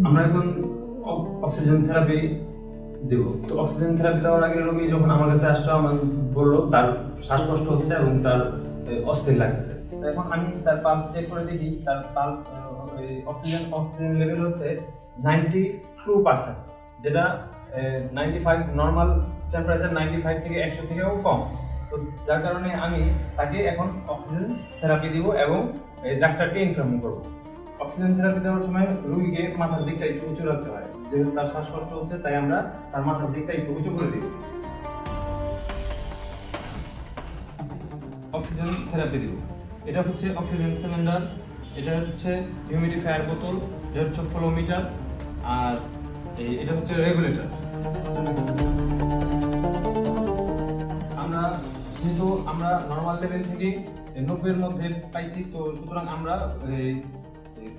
আমরা এখন oxygen therapy দেব। তো অক্সিজেন থেরাপি দেওয়ার আগে রোগী যখন আমার কাছে আসলো, আমার বললো তার শ্বাসকষ্ট হচ্ছে এবং তার অস্থির লাগতেছে। তো এখন আমি তার পালস চেক করে দেখি, তার পালস অক্সিজেন লেভেল হচ্ছে 92%, যেটা 95 নর্মাল টেম্পারেচার 95 থেকে 100 থেকেও কম। তো যার কারণে আমি তাকে এখন অক্সিজেন থেরাপি দিব এবং ডাক্তারকে ইনফর্ম করব। অক্সিজেন থেরাপি দেওয়ার সময় রোগীকে মাথার দিকটা একটু উঁচু রাখতে হয়, যেহেতু তার শ্বাসকষ্ট হচ্ছে, তাই আমরা তার মাথার দিকটা একটু উঁচু করে দিব। অক্সিজেন থেরাপি দিব। এটা হচ্ছে অক্সিজেন সিলিন্ডার, এটা হচ্ছে হিউমিডিফায়ার বোতল, এটা হচ্ছে ফ্লোমিটার, আর এটা হচ্ছে রেগুলেটর। যেহেতু আমরা নর্মাল লেভেল থেকে 90-এর মধ্যে পাইছি, তো সুতরাং আমরা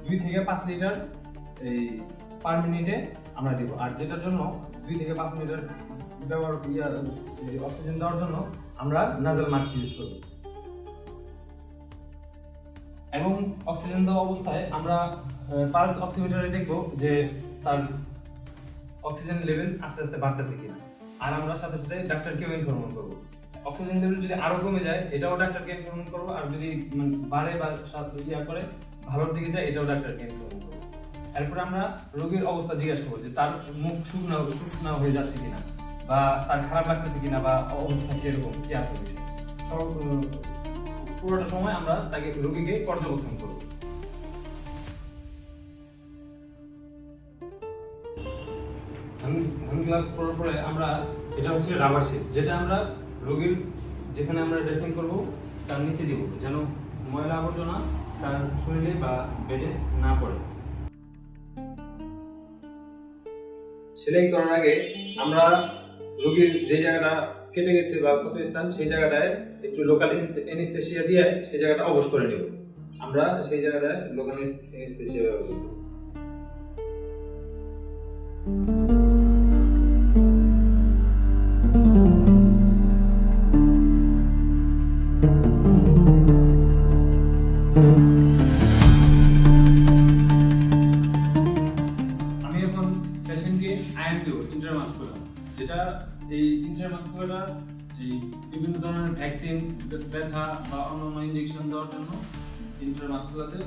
2 থেকে 5 লিটার পার মিনিটে আমরা দিব। আর যেটার জন্য 2 থেকে 5 লিটার ব্যবহার অক্সিজেন দেওয়ার জন্য আমরা নাজাল মাস্ক ইউজ করব। এবং অক্সিজেন দেওয়া অবস্থায় আমরা পালস অক্সিমিটারে দেখব যে তার অক্সিজেন লেভেল আস্তে আস্তে বাড়তেছে কিনা, আর আমরা সাথে সাথে ডাক্তারকেও ইনফর্ম করব। অক্সিজেন লেভেল যদি আরো কমে যায়, এটাও ডাক্তারকে ইনফর্ম করব, আর যদি বাড়ে বা করে ভালোর দিকে যায়, এটাও ডাক্তারকে ইনফর্ম করব। এরপর আমরা রোগীর অবস্থা জিজ্ঞাসা করব যে তার মুখ শুকনা হয়ে যাচ্ছে কিনা, বা তার খারাপ লাগতেছে কিনা, বা অবস্থা কিরকম কি আছে বিষয়। পুরোটা সময় আমরা তাকে রোগীকে পর্যবেক্ষণ করব। হ্যান্ড গ্লাভস পরার পরে আমরা, এটা হচ্ছে রাবার শিট, যেটা আমরা রোগীর যেখানে আমরা ড্রেসিং করব তার নিচে দিব, যেন ময়লা আবর্জনা তার শরীরে বা বেডে না পড়ে। সেলাই করার আগে আমরা রোগীর যে জায়গাটা কেটে গেছে বা ক্ষত স্থান, সেই জায়গাটায় একটু লোকাল অ্যানেস্থেসিয়া দিয়ে সেই জায়গাটা অবশ করে নেব। আমরা সেই জায়গাটায় লোকাল অ্যানেস্থেসিয়া ব্যবহার করব। আমি এখন পেশেন্টকে আইএম দেব, ইন্ট্রামাসকুলার, যেটা এই ইন্ট্রামাসকুলার বিভিন্ন ধরনের ভ্যাকসিন, ব্যথা বা অন্যান্য ইনজেকশন দেওয়ার জন্য ইন্ট্রামাসকুলারে